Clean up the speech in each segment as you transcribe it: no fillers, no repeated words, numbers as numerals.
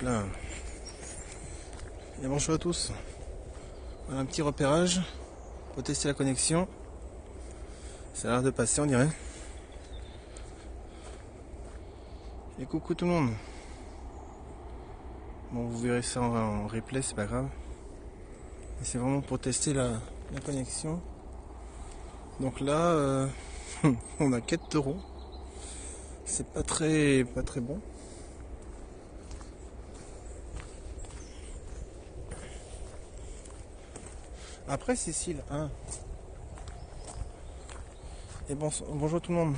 là. Et bonjour à tous. Voilà un petit repérage pour tester la connexion. Ça a l'air de passer, on dirait. Et coucou tout le monde. Bon, vous verrez ça en replay, c'est pas grave. Et c'est vraiment pour tester la connexion. Donc là, on a 4 euros. C'est pas très bon. Après Cécile, hein. Et bonjour tout le monde.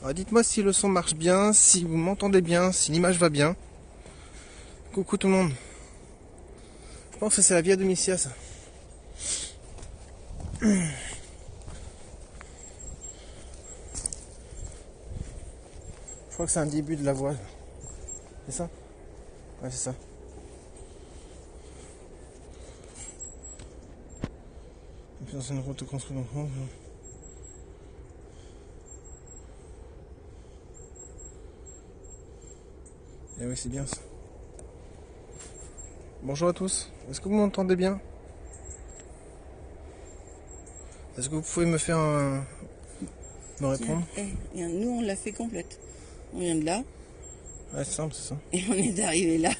Alors dites-moi si le son marche bien, si vous m'entendez bien, si l'image va bien. Coucou tout le monde. Je pense que c'est la Via Domitia ça. Je crois que c'est un début de la voie. C'est ça? Ouais, c'est ça. Et puis c'est une route construite en France. Et oui, c'est bien ça. Bonjour à tous. Est-ce que vous m'entendez bien? Est-ce que vous pouvez me faire me répondre? Nous, on l'a fait complète. On vient de là. Ouais, c'est simple, c'est ça. Et on est arrivé là.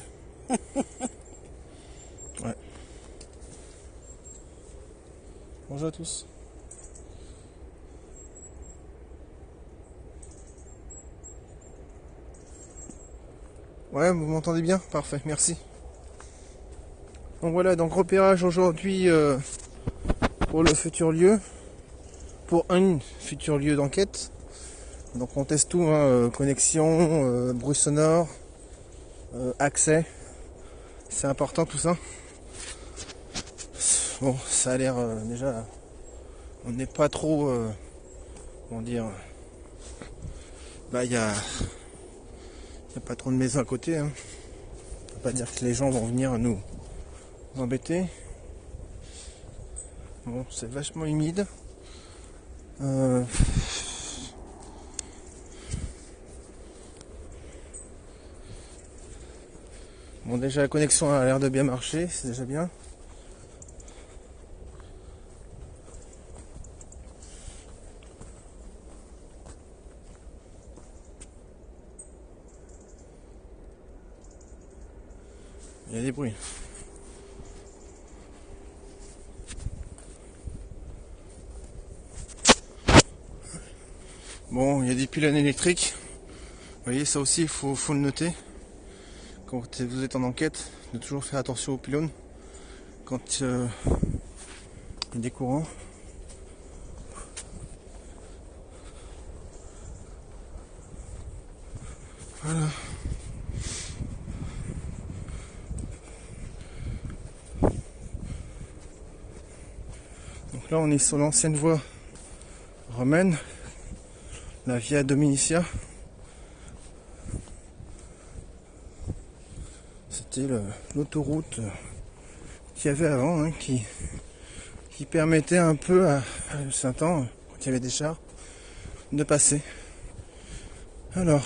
Ouais. Bonjour à tous. Ouais, vous m'entendez bien? Parfait, merci. Donc voilà, donc repérage aujourd'hui pour le futur lieu. Pour un futur lieu d'enquête. Donc on teste tout, hein, connexion, bruit sonore, accès. C'est important tout ça. Bon, ça a l'air déjà... On n'est pas trop... comment dire... Bah il y a pas trop de maisons à côté. Hein. On peut pas dire que les gens vont venir nous embêter. Bon, c'est vachement humide. Bon, déjà la connexion a l'air de bien marcher, c'est déjà bien. Il y a des bruits. Bon, il y a des pylônes électriques. Vous voyez, ça aussi, il faut le noter. Quand vous êtes en enquête, de toujours faire attention aux pylônes. Quand il y a des courants. Voilà. Donc là, on est sur l'ancienne voie romaine, la Via Domitia. C'était l'autoroute qu'il y avait avant, hein, qui permettait un peu à Saint-An, quand il y avait des chars, de passer. Alors,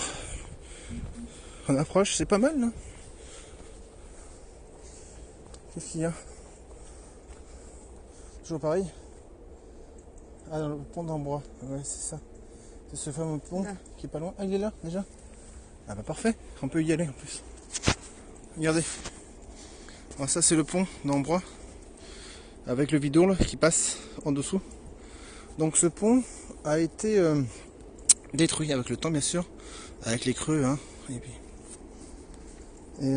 on approche, c'est pas mal, là. Qu'est-ce qu'il y a? Toujours pareil? Ah, dans le pont d'Ambrois, ouais, c'est ça. C'est ce fameux pont qui est pas loin. Ah, il est là, déjà? Ah bah parfait, on peut y aller en plus. Regardez. Alors ça, c'est le pont d'Ambrois, avec le Vidourle qui passe en dessous. Donc ce pont a été détruit avec le temps, bien sûr, avec les creux, hein. Et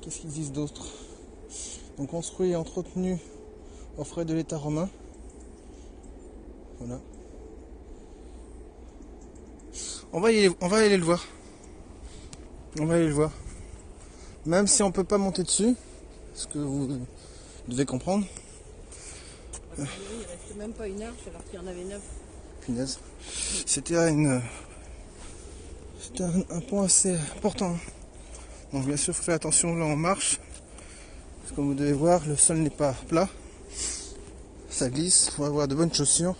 qu'est-ce qu'ils disent d'autre? Donc construit et entretenu aux frais de l'État romain. Voilà. On va aller le voir. On va aller le voir. Même si on peut pas monter dessus, ce que vous devez comprendre. Il reste même pas une arche alors qu'il y en avait 9. Punaise. C'était un pont assez important. Donc bien sûr, il faut faire attention là on marche. Parce que comme vous devez voir, le sol n'est pas plat. Ça glisse, il faut avoir de bonnes chaussures.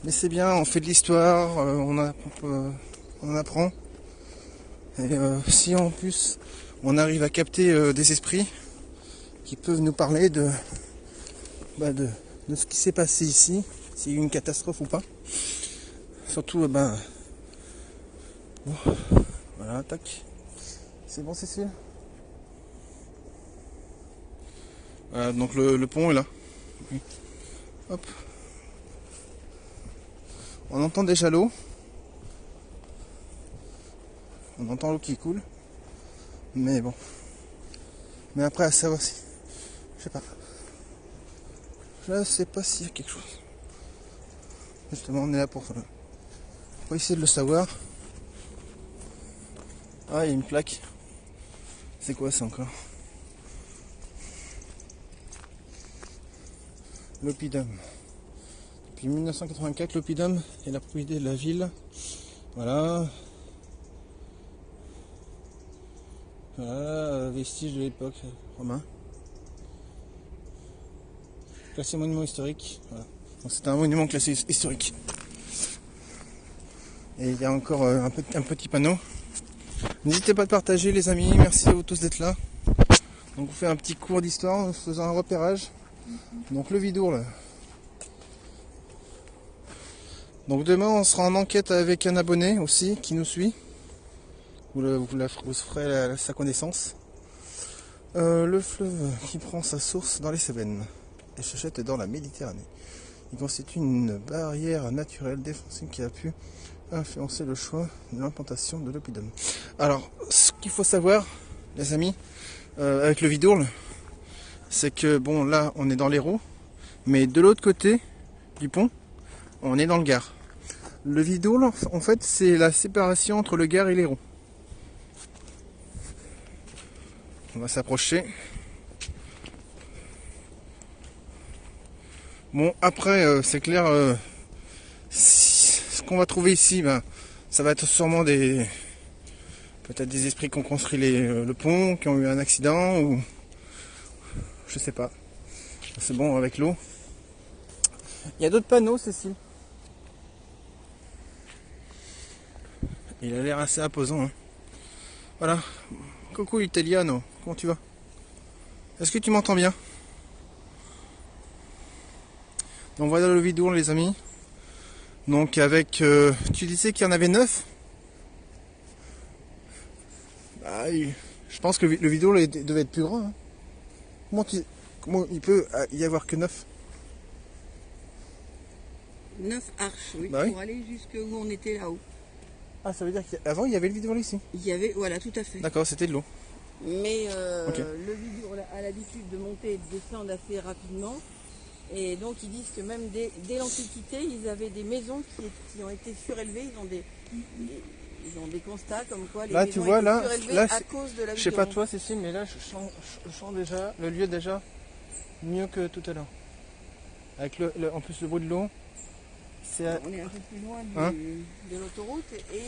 Mais c'est bien, on fait de l'histoire, on apprend. Et si en plus on arrive à capter des esprits qui peuvent nous parler de ce qui s'est passé ici, s'il y a eu une catastrophe ou pas. Surtout, bon, voilà, tac. C'est bon, Cécile? Voilà, donc le pont est là. Hop. On entend déjà l'eau. On entend l'eau qui coule. Mais bon. Mais après, à savoir si... Je sais pas. Je sais pas s'il y a quelque chose. Justement, on est là pour essayer de le savoir. Ah, il y a une plaque. C'est quoi ça encore? L'oppidum. Depuis 1984, l'oppidum est la propriété de la ville. Voilà. Voilà, vestige de l'époque romain. Classé monument historique. Voilà. Donc c'est un monument classé historique. Et il y a encore un petit panneau. N'hésitez pas à partager les amis, merci à vous tous d'être là. Donc on fait un petit cours d'histoire en faisant un repérage. Donc le Vidourle. Donc demain on sera en enquête avec un abonné aussi qui nous suit. Vous ferez sa connaissance. Le fleuve qui prend sa source dans les Cévennes et se jette dans la Méditerranée. Il constitue une barrière naturelle défensive qui a pu influencer le choix de l'implantation de l'oppidum. Alors, ce qu'il faut savoir, les amis, avec le Vidourle, c'est que bon, là, on est dans l'Hérault, mais de l'autre côté du pont, on est dans le Gard. Le Vidourle, en fait, c'est la séparation entre le Gard et l'Hérault. On va s'approcher. Bon, après, c'est clair, ce qu'on va trouver ici, ça va être sûrement peut-être des esprits qui ont construit le pont, qui ont eu un accident, ou je sais pas. C'est bon avec l'eau. Il y a d'autres panneaux, Cécile. Il a l'air assez imposant. Hein. Voilà. Coucou Italiano, comment tu vas? Est-ce que tu m'entends bien? Donc voilà le Vidourle les amis. Donc avec... tu disais qu'il y en avait 9? Je pense que le Vidourle devait être plus grand. Hein. Comment il peut y avoir que 9? 9 arches, oui, Bah oui. pour aller jusqu'où on était là-haut. Ah, ça veut dire qu'avant il y avait le Vidourle ici? Il y avait, voilà, tout à fait. D'accord, c'était de l'eau. Mais Okay. le Vidourle a l'habitude de monter et de descendre assez rapidement. Et donc ils disent que même dès l'Antiquité, ils avaient des maisons qui ont été surélevées. Ils ont des constats comme quoi les là, maisons tu vois, étaient surélevées à cause de la je sais pas Vidourle. toi Cécile, mais là je sens déjà le lieu déjà mieux que tout à l'heure. Avec en plus le bruit de l'eau. On est un peu plus loin de l'autoroute et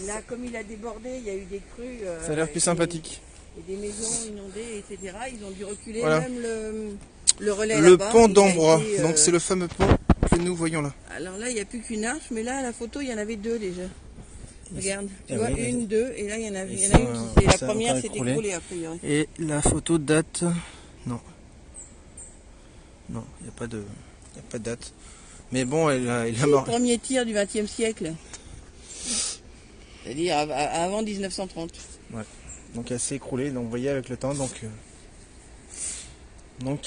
là, comme il a débordé, il y a eu des crues. Ça a l'air plus sympathique. Et des maisons inondées, etc. Ils ont dû reculer voilà. même le relais le là-bas. pont d'Ambrois, donc c'est le fameux pont que nous voyons là. Alors là, il n'y a plus qu'une arche, mais là, à la photo, il y en avait 2 déjà. Regarde, tu vois, oui, 1, 2, et là, il y en a une qui c'est la première s'est écroulée a priori. Et la photo date... Non. Non, il n'y a pas de date. Mais bon, il a mort. Le premier tir du XXe siècle. C'est-à-dire avant 1930. Ouais. Donc elle s'est écroulée, donc vous voyez avec le temps, donc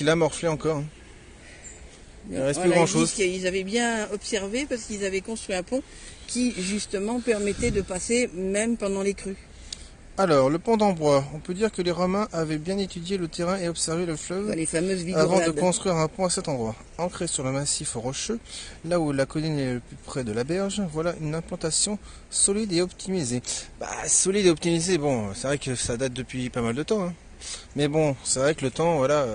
il a morflé encore. Hein. Il ne reste plus grand chose. Ils avaient bien observé parce qu'ils avaient construit un pont qui justement permettait de passer même pendant les crues. Alors, le pont d'Ambrois, on peut dire que les Romains avaient bien étudié le terrain et observé le fleuve les fameuses avant de construire un pont à cet endroit. Ancré sur le massif rocheux, là où la colline est le plus près de la berge, voilà une implantation solide et optimisée. Solide et optimisée, bon, c'est vrai que ça date depuis pas mal de temps. Hein. Mais bon, c'est vrai que le temps, voilà,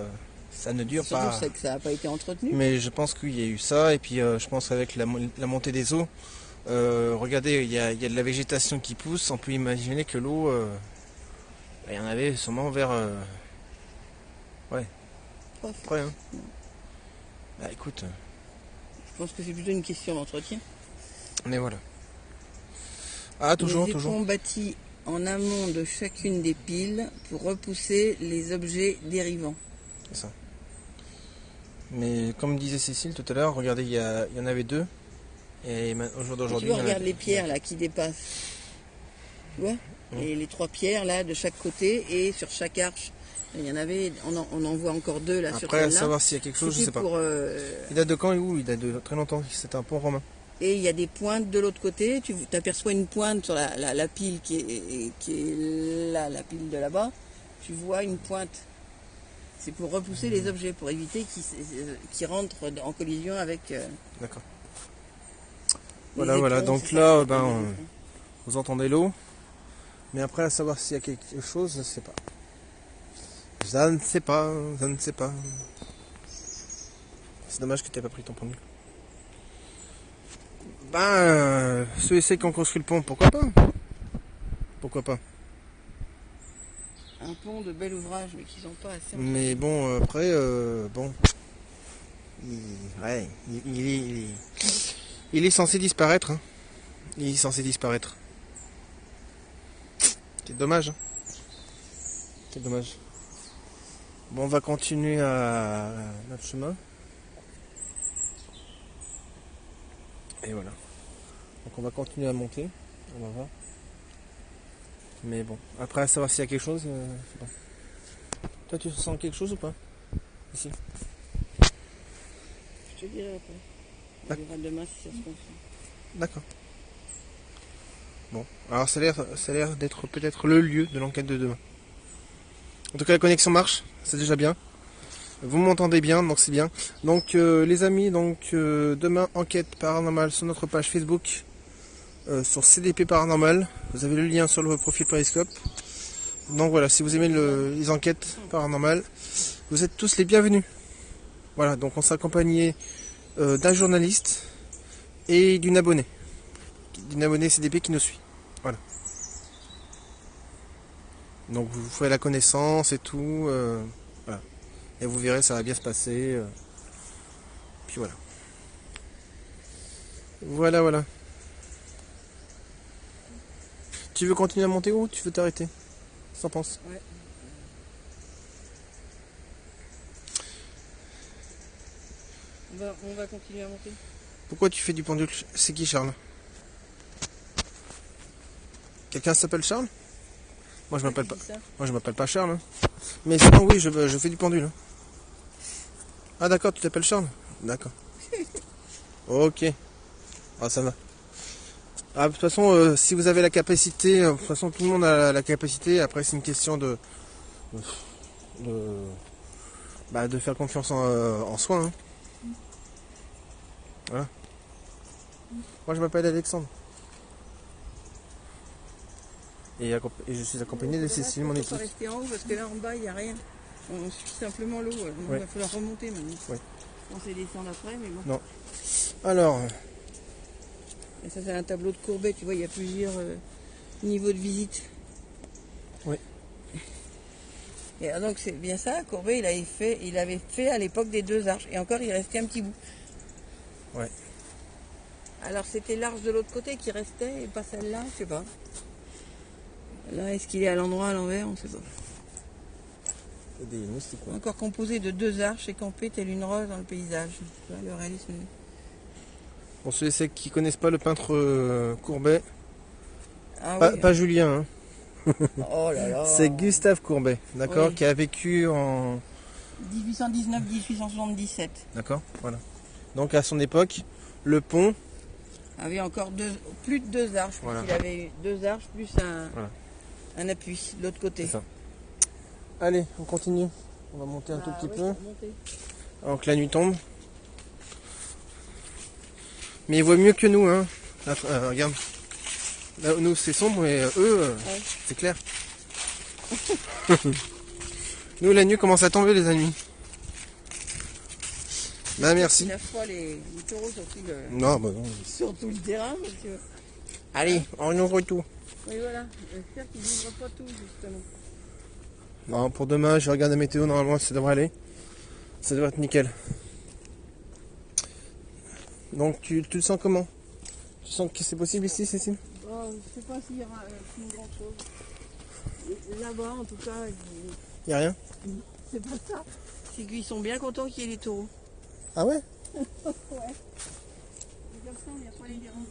ça ne dure pas. C'est que ça n'a pas été entretenu. Mais je pense qu'il y a eu ça, et puis je pense qu'avec la montée des eaux, regardez, il y a de la végétation qui pousse, on peut imaginer que l'eau, il y en avait sûrement vers... ouais, près. Hein. Écoute... je pense que c'est plutôt une question d'entretien. Mais voilà. Ah, toujours, les toujours. éperons bâtis en amont de chacune des piles pour repousser les objets dérivants. C'est ça. Mais comme disait Cécile tout à l'heure, regardez, il y en avait 2. Et au jour d'aujourd'hui, Tu vois, regarde les pierres là qui dépassent. Tu vois, et les 3 pierres là de chaque côté et sur chaque arche. Il y en avait, on en voit encore 2 là sur Après, à celle-là. savoir s'il y a quelque chose, je sais pas. Il date de quand et où? Il date de très longtemps. C'est un pont romain. Et il y a des pointes de l'autre côté. Tu aperçois une pointe sur la pile qui est là, la pile de là-bas. Tu vois une pointe. C'est pour repousser les objets, pour éviter qu'ils rentrent en collision avec. D'accord. Voilà. Donc là, vous entendez l'eau. Mais après, à savoir s'il y a quelque chose, je ne sais pas. Je ne sais pas. C'est dommage que tu n'aies pas pris ton pendule. Ceux et celles qui ont construit le pont, pourquoi pas? Pourquoi pas? Un pont de bel ouvrage, mais qu'ils n'ont pas assez. Mais bon, après, il est censé disparaître. Hein. Il est censé disparaître. C'est dommage. Hein. C'est dommage. Bon, on va continuer à notre chemin. Et voilà. Donc on va continuer à monter. On va voir. Mais bon, après à savoir s'il y a quelque chose, je sais pas. Toi tu sens quelque chose ou pas? Ici. Je te dirai après. On verra demain si ça se confirme. D'accord. Bon, alors ça a l'air d'être peut-être le lieu de l'enquête de demain. En tout cas la connexion marche, c'est déjà bien. Vous m'entendez bien, donc c'est bien. Donc les amis, demain enquête paranormale sur notre page Facebook, sur CDP Paranormal. Vous avez le lien sur le profil Periscope. Donc voilà, si vous aimez les enquêtes paranormales, vous êtes tous les bienvenus. Voilà, donc on s'est accompagné d'un journaliste et d'une abonnée. D'une abonnée CDP qui nous suit. Voilà. Donc vous ferez la connaissance et tout. Voilà. Et vous verrez, ça va bien se passer. Puis voilà. Voilà. Tu veux continuer à monter ou tu veux t'arrêter? Qu'est-ce que t'en penses? Ouais. On va continuer à monter. Pourquoi tu fais du pendule? C'est qui Charles? Quelqu'un s'appelle Charles? Moi je m'appelle pas. Moi je m'appelle pas Charles. Hein. Mais sinon oui, je fais du pendule. Hein. Ah d'accord, tu t'appelles Charles? D'accord. Ok. Ah ça va. Ah, de toute façon, si vous avez la capacité, de toute façon tout le monde a la capacité. Après c'est une question de faire confiance en soi. Hein. Voilà. Moi je m'appelle Alexandre. Et je suis accompagné de Cécile, mon épouse. On va rester en haut parce que là en bas il n'y a rien. On suit simplement l'eau. Il va falloir remonter maintenant. Ouais. On sait descendre après, mais bon. Non. Alors. Et ça c'est un tableau de Courbet, tu vois, il y a plusieurs niveaux de visite. Oui. Et donc c'est bien ça, Courbet il avait fait à l'époque des 2 arches. Et encore il restait un petit bout. Ouais. Alors c'était l'arche de l'autre côté qui restait et pas celle-là, je sais pas. Là, est-ce qu'il est à l'endroit, à l'envers? On ne sait pas. Des moustiques, quoi. Encore composé de 2 arches et campé telle une rose dans le paysage. Tu vois, le réalisme. Pour ceux et celles qui connaissent pas le peintre Courbet, Ah, pas Julien, hein. Oh là là. C'est Gustave Courbet, d'accord, Oui. qui a vécu en 1819-1877. D'accord, voilà. Donc à son époque, le pont avait encore plus de 2 arches. Voilà. Il avait eu 2 arches plus un appui de l'autre côté. C'est ça. Allez, on continue. On va monter un tout petit peu. Alors que la nuit tombe. Mais ils voient mieux que nous, hein. Là, regarde. Là, nous c'est sombre et eux, c'est clair. Nous la nuit commence à tomber les amis. Bah merci. 9 fois les taureaux Non, bah non. sur tout le terrain. Parce que... Allez, on ouvre tout. Oui voilà, j'espère qu'ils n'ouvrent pas tout justement. Non, pour demain, je regarde la météo, normalement ça devrait aller. Ça devrait être nickel. Donc tu le sens comment? Tu sens que c'est possible ici, Cécile? Oh, je sais pas s'il y aura une grande chose. Là-bas, en tout cas, Il n'y a rien? c'est pas ça. C'est qu'ils sont bien contents qu'il y ait les taureaux. Ah ouais? Ouais. Et comme ça, on vient pas les déranger.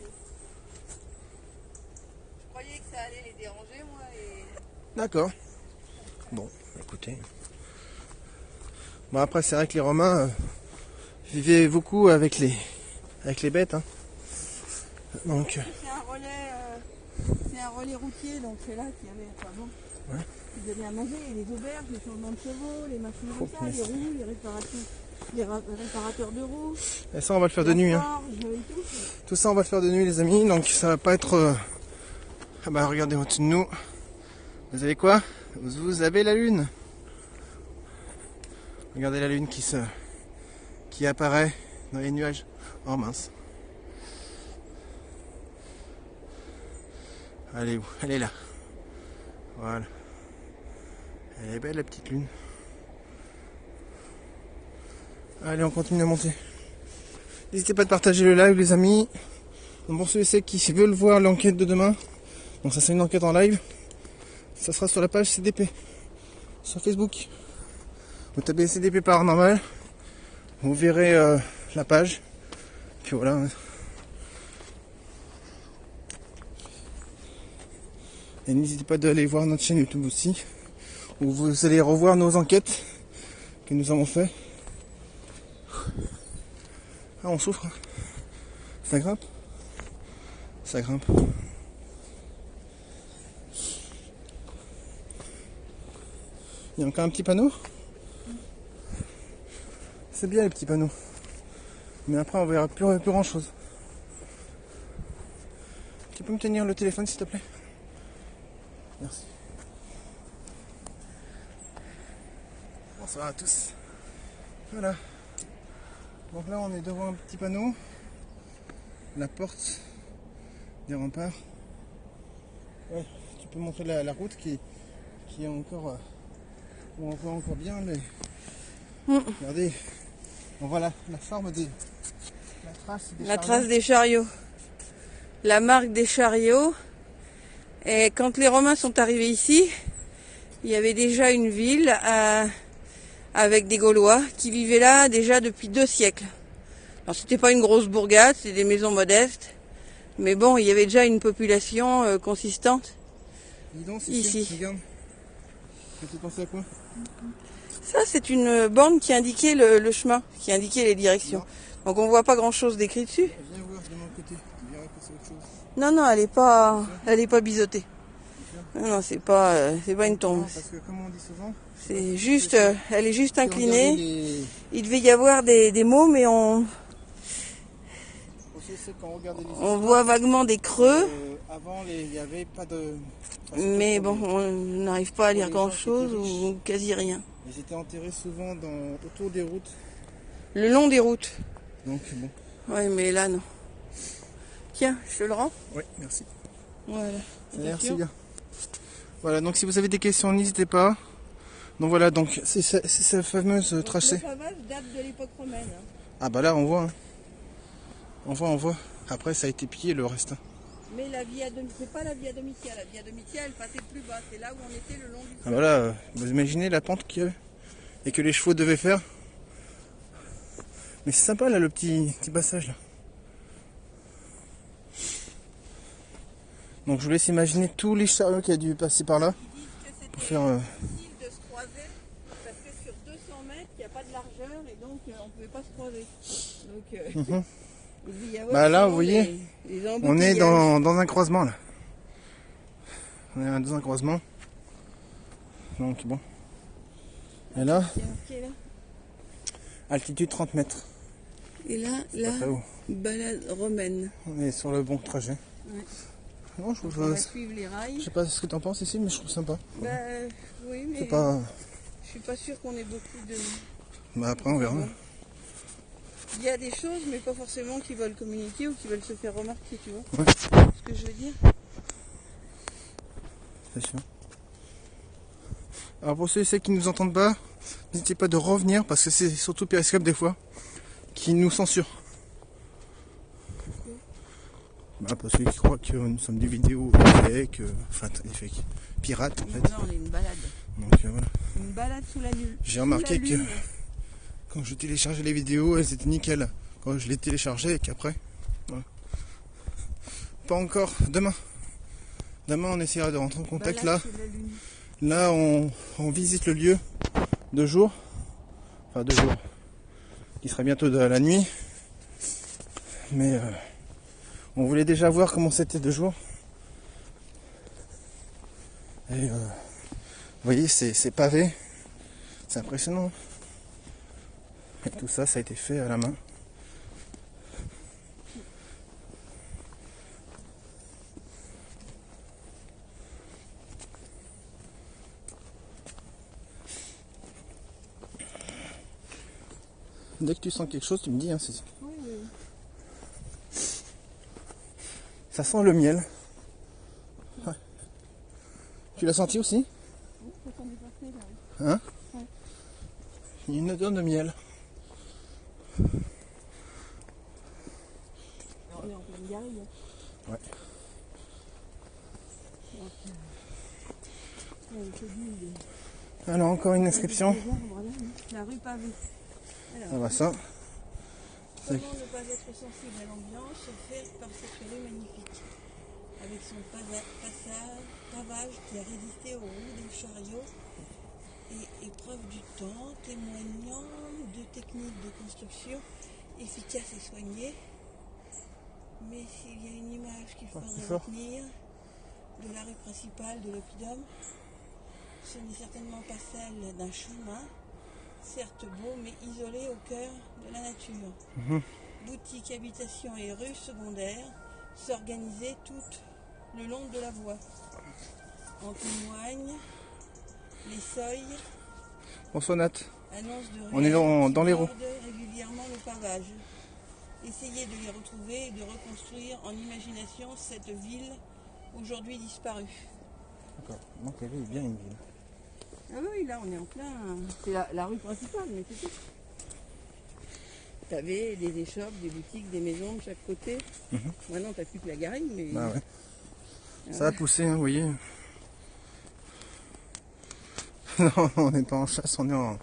Je croyais que ça allait les déranger, moi. D'accord. Bon, écoutez. Bon, après, c'est vrai que les Romains vivaient beaucoup avec les bêtes. Hein. Donc, c'est un relais routier, donc c'est là qu'il y avait. Enfin bon, ouais. Ils donnaient à manger, et les auberges, les changements de chevaux, les machines comme ça, les roues, les réparations, réparateurs de roues. Et ça, on va le faire de nuit. Hein. Tout ça, on va le faire de nuit, les amis. Donc, ça va pas être. Ah bah, regardez au-dessus de nous. Vous avez quoi? Vous avez la lune. Regardez la lune qui apparaît dans les nuages. Oh mince. Elle est où? Elle est là. Voilà. Elle est belle la petite lune. Allez, on continue à monter. N'hésitez pas à partager le live, les amis. Donc pour ceux et celles qui veulent voir l'enquête de demain, donc ça c'est une enquête en live. Ça sera sur la page CDP sur Facebook. Vous tapez CDP paranormal, vous verrez la page. Puis voilà. Et n'hésitez pas d'aller voir notre chaîne YouTube aussi, où vous allez revoir nos enquêtes que nous avons fait. Ah, on souffre. Ça grimpe. Ça grimpe. Il y a encore un petit panneau. C'est bien les petits panneaux. Mais après on verra plus grand chose. Tu peux me tenir le téléphone s'il te plaît? Merci. Bonsoir à tous. Voilà. Donc là on est devant un petit panneau. La porte des remparts. Ouais, tu peux montrer la route qui est encore... on voit encore bien les... Regardez, on voit la forme des... La trace des chariots. La marque des chariots. Et quand les Romains sont arrivés ici, il y avait déjà une ville avec des Gaulois qui vivaient là déjà depuis 2 siècles. Alors c'était pas une grosse bourgade, c'était des maisons modestes. Mais bon, il y avait déjà une population consistante ici. Regarde. Tu pensais à quoi? Ça, c'est une borne qui indiquait le chemin, qui indiquait les directions. Non. Donc on voit pas grand chose d'écrit dessus. Viens voir de mon côté, tu verras que c'est autre chose. Non, non, elle est pas biseautée. Non, non, c'est pas une tombe. Non, parce que comme on dit souvent, c'est juste, elle est juste inclinée. Il devait y avoir des mots, mais on voit vaguement des creux. Avant, il n'y avait pas de... Mais bon, on n'arrive pas à lire grand chose ou quasi rien. Ils étaient enterrés souvent autour des routes. Le long des routes. Donc bon. Ouais, mais là non. Tiens, je te le rends. Oui, merci. Voilà. Merci bien. Voilà, donc si vous avez des questions, n'hésitez pas. Donc voilà, donc c'est cette fameuse tracée. Le pavage date de l'époque romaine. Hein. Ah bah là on voit. Hein. On voit. Après ça a été pillé le reste. Mais c'est pas la Via Domitia. La Via Domitia, elle passait plus bas. C'est là où on était le long du... Ah bah là, vous imaginez la pente qu'il y avait et que les chevaux devaient faire. Mais c'est sympa là le petit passage là. Donc je vous laisse imaginer tous les chariots qui a dû passer par là pour faire... difficile de se croiser parce que sur 200 mètres, il n'y a pas de largeur et donc on ne pouvait pas se croiser. Donc, bah là, vous voyez, on est dans un croisement là. On est dans un croisement. Donc bon. Et là, altitude 30 mètres. Et là, balade romaine. On est sur le bon trajet. Ouais. Non, on va suivre les rails. Je sais pas ce que tu en penses ici, mais je trouve sympa. Bah, oui, mais je suis pas sûr qu'on ait beaucoup de... Bah après on verra. Il y a des choses, mais pas forcément qui veulent communiquer ou qui veulent se faire remarquer, tu vois. Ouais. Ce que je veux dire. C'est sûr. Alors pour ceux et celles qui ne nous entendent pas, n'hésitez pas de revenir parce que c'est surtout Periscope des fois qui nous censure. Bah, parce qu'ils croient que que nous sommes des vidéos fake, enfin des fake, pirates en fait. Non, on est une balade. Donc voilà. Une balade sous la lune. J'ai remarqué que quand je téléchargeais les vidéos, elles étaient nickel. Quand je les téléchargeais et qu'après, voilà. Pas encore. Demain, on essaiera de rentrer en contact là. Là, on visite le lieu de jour, enfin de jour, qui sera bientôt de la nuit. Mais on voulait déjà voir comment c'était de jour. Et vous voyez, c'est pavé, c'est impressionnant. Et tout ça, ça a été fait à la main. Dès que tu sens quelque chose, tu me dis, hein, c'est ça. Oui, oui. Ça sent le miel. Ouais. Tu l'as senti aussi? Oui, ça sent du parfait, là. Hein? Ouais. Il y a une odeur de miel. On est en pleine garrigue. Ouais. Donc, c'est du- Alors encore une inscription. La rue pavée. Alors, Ah bah ça. comment ne pas être sensible à l'ambiance offerte par cette rue magnifique, avec son pavage qui a résisté aux roues des chariots et épreuve du temps, témoignant de techniques de construction efficaces et soignées. Mais s'il y a une image qu'il faudrait retenir de la rue principale de l'Oppidum, ce n'est certainement pas celle d'un chemin, certes beau mais isolé au cœur de la nature. Boutiques, habitations et rues secondaires s'organisaient toutes le long de la voie. En témoignent les seuils, Bonsoir Nat. annonces de On est dans les roues. régulièrement le pavage. Essayez de les retrouver et de reconstruire en imagination cette ville aujourd'hui disparue. D'accord. Donc il y avait bien une ville. Ah oui, là on est en plein. C'est la rue principale, mais c'est tout. T'avais des échoppes, des boutiques, des maisons de chaque côté. Maintenant t'as plus que la garrigue, mais. Bah ouais. Ça a poussé, hein, vous voyez. Non, on n'est pas en chasse, on est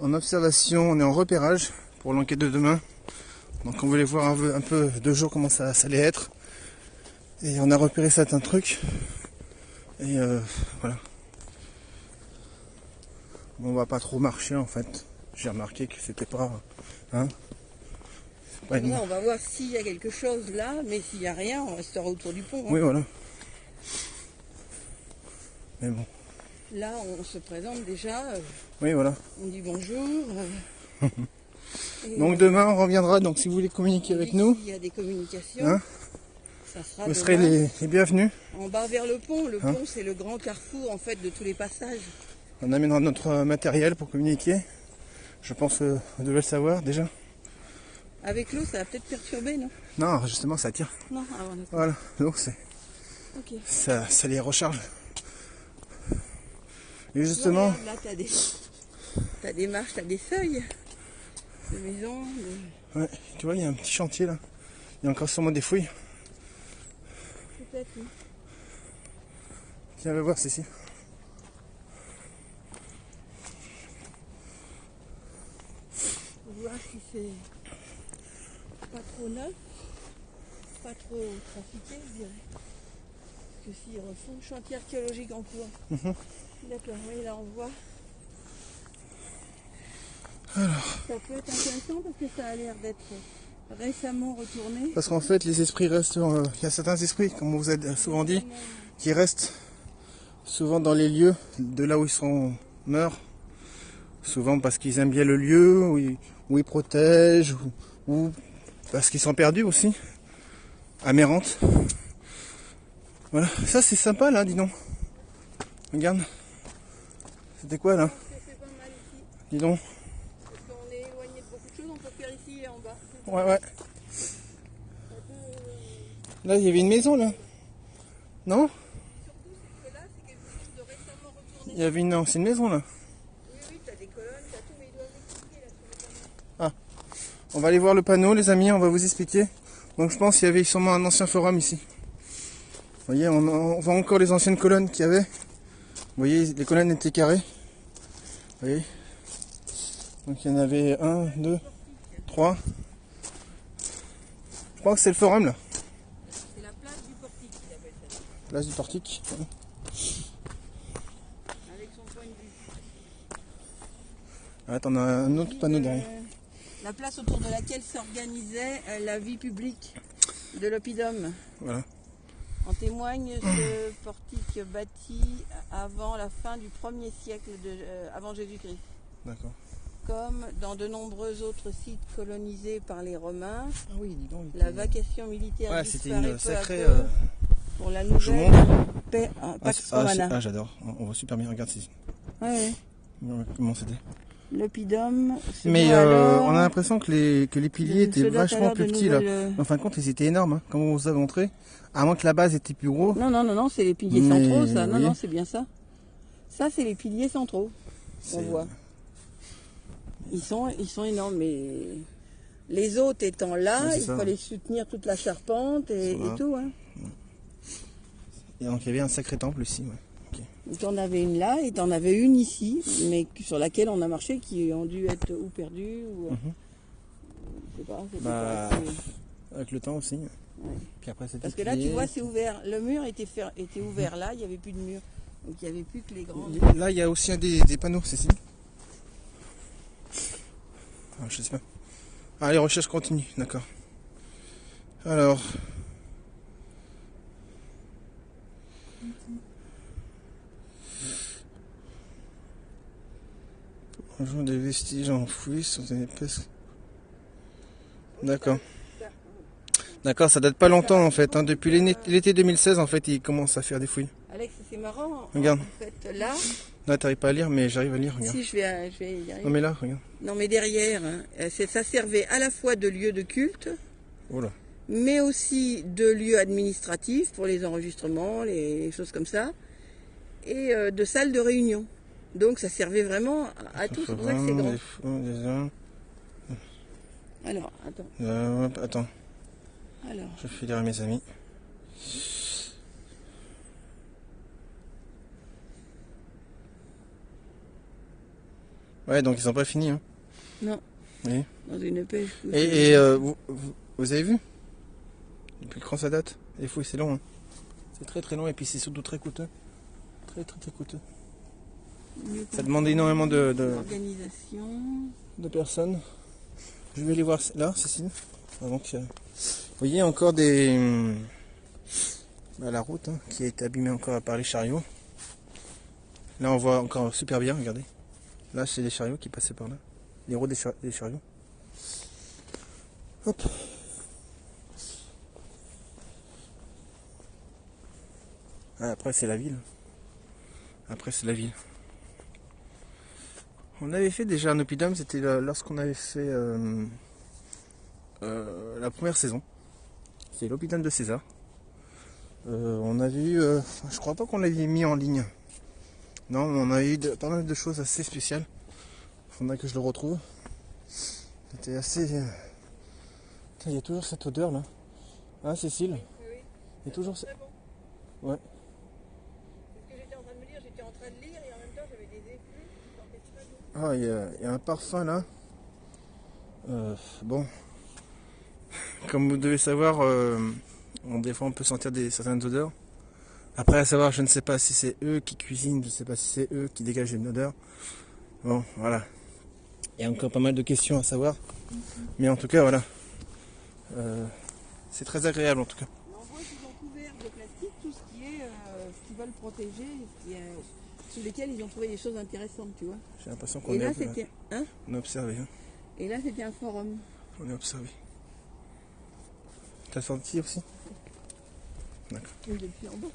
en observation, on est en repérage pour l'enquête de demain. Donc on voulait voir un peu de jour comment ça allait être. Et on a repéré certains trucs. Et voilà. Bon, on va pas trop marcher en fait. J'ai remarqué que c'était pas... Hein, c'est pas une... On va voir s'il y a quelque chose là, mais s'il n'y a rien, on restera autour du pont. Hein. Oui, voilà. Mais bon. Là, on se présente déjà. Oui, voilà. On dit bonjour. Donc demain, on reviendra. Donc si vous voulez communiquer avec nous, s'il y a des communications, hein, ça sera vous demain. serez les bienvenus. En bas vers le pont. Le pont, c'est le grand carrefour en fait de tous les passages. On amènera notre matériel pour communiquer. Je pense que vous devez le savoir déjà. Avec l'eau, ça va peut-être perturber, non? Non, justement, ça tire. Non, ah, on a... Voilà, donc c'est Ok. ça les recharge. Et justement, Regarde, là, t'as des marches, t'as des seuils de maisons. ouais, tu vois, il y a un petit chantier là. Il y a encore sûrement des fouilles. Peut-être, oui. Tiens, va voir, c'est ici. Faut voir si c'est pas trop neuf, pas trop trafiqué, je dirais. Parce que s'ils refont chantier archéologique en cours. D'accord, oui, là on voit. Alors. Ça peut être intéressant parce que ça a l'air d'être récemment retourné. Parce qu'en fait, les esprits restent. Il y a certains esprits, comme on vous a souvent dit, qui restent souvent dans les lieux de là où ils sont meurent. Souvent parce qu'ils aiment bien le lieu, où ils protègent, ou parce qu'ils sont perdus aussi. Amérantes. Voilà, ça c'est sympa là, dis donc. Regarde. C'était quoi là? C'est pas mal ici. Dis donc. Parce qu'on est éloigné de beaucoup de choses, on peut faire ici et en bas. Ouais, ouais. Là, il y avait une maison là. Non? Surtout, c'est que là, c'est quelque chose de récemment retourné. Il y avait une ancienne maison là. Oui, oui, t'as des colonnes, t'as tout, mais ils doivent expliquer là sur le panneau. On va aller voir le panneau, les amis, on va vous expliquer. Donc je pense qu'il y avait sûrement un ancien forum ici. voyez, on voit encore les anciennes colonnes qu'il y avait. Vous voyez, les colonnes étaient carrées. Vous voyez. Donc il y en avait 1, 2, 3. Je crois que c'est le forum là. C'est la place du portique qu'il appelle ça. Place du portique. Avec son point de vue. Ah, t'en as un autre panneau derrière. La place autour de laquelle s'organisait la vie publique de l'oppidum. Voilà. En témoigne ce portique bâti avant la fin du 1er siècle avant Jésus-Christ. D'accord. Comme dans de nombreux autres sites colonisés par les Romains, Ah oui, dis donc. la vacation militaire Ouais, c'était disparaît une peu à sacrée. peu pour la Je vous nouvelle montre. paix Pax Romana. Ah, j'adore. On voit super bien. Regarde ici. Ouais. Comment c'était. L'oppidum. Mais on a l'impression que les piliers étaient vachement plus petits là. En fin de compte, ils étaient énormes, hein, comme on vous a montré. À moins que la base était plus gros. Non, c'est les piliers centraux, ça. Non, c'est bien ça. Ça, c'est les piliers centraux qu'on voit. Ils sont énormes, mais les autres étant là, il fallait soutenir toute la charpente et tout. Hein. Et donc il y avait un sacré temple ici. Ouais. Tu en avais une là et tu en avais une ici, mais sur laquelle on a marché, qui ont dû être ou perdues ou... Je sais pas. Avec le temps aussi. Ouais. Puis après, parce que là, tu vois, c'est ouvert. Le mur était ouvert là, il n'y avait plus de mur. Donc il n'y avait plus que les grands... Là, il y a aussi des panneaux, Cécile. Ah, je sais pas. Ah, les recherches continuent, d'accord. Alors... Bonjour, des vestiges enfouis sur une épaisse... D'accord. D'accord, ça date pas longtemps en fait. Hein. Depuis l'été 2016, en fait, ils commencent à faire des fouilles. Alex, c'est marrant. Regarde. En fait, là... Là, t'arrives pas à lire, mais j'arrive à lire, regarde. Si, je vais y arriver. Non, mais là, regarde. Non, mais derrière, hein, ça servait à la fois de lieu de culte, mais aussi de lieu administratif pour les enregistrements, les choses comme ça, et de salle de réunion. Donc ça servait vraiment à tout, c'est pour ça que c'est grand. Alors, attends. Attends. Alors. Je vais lire à mes amis. Ouais, donc ils sont pas finis. Hein. Non. Oui. Dans une pêche. Et vous avez vu? Depuis quand ça date? Les fouilles, c'est long. Hein. C'est très très long et puis c'est surtout très coûteux. Très coûteux. Ça demande énormément d'organisation. De personnes. Je vais les voir là, Cécile. Donc, vous voyez encore la route hein, qui a été abîmée encore par les chariots. Là, on voit encore super bien, regardez. Là, c'est les chariots qui passaient par là. Les roues des chariots. Hop. Ah, après, c'est la ville. On avait fait déjà un oppidum, c'était lorsqu'on avait fait la première saison. C'est l'oppidum de César. On avait eu, je crois pas qu'on l'avait mis en ligne. Non, on a eu pas mal de choses assez spéciales. Il faudrait que je le retrouve. C'était assez... Il y a toujours cette odeur là. Hein, Cécile? Oui. Il y a toujours... Très bon. Ouais. C'est ce que j'étais en train de me dire, j'étais en train de lire et en même temps j'avais des effluves qui sentaient très bon. Ah, il y a un parfum là. Bon. Comme vous devez savoir, des fois on peut sentir certaines odeurs. Après à savoir, je ne sais pas si c'est eux qui cuisinent, je ne sais pas si c'est eux qui dégagent une odeur. Bon, voilà. Il y a encore pas mal de questions à savoir. Mais en tout cas, voilà. C'est très agréable en tout cas. On voit qu'ils ont couvert de plastique tout ce qu'ils veulent protéger, sous lesquels ils ont trouvé des choses intéressantes, tu vois. J'ai l'impression qu'on on a observé. Hein. Et là, c'était un forum. On est observé. T'as senti aussi? D'accord. Depuis en bas.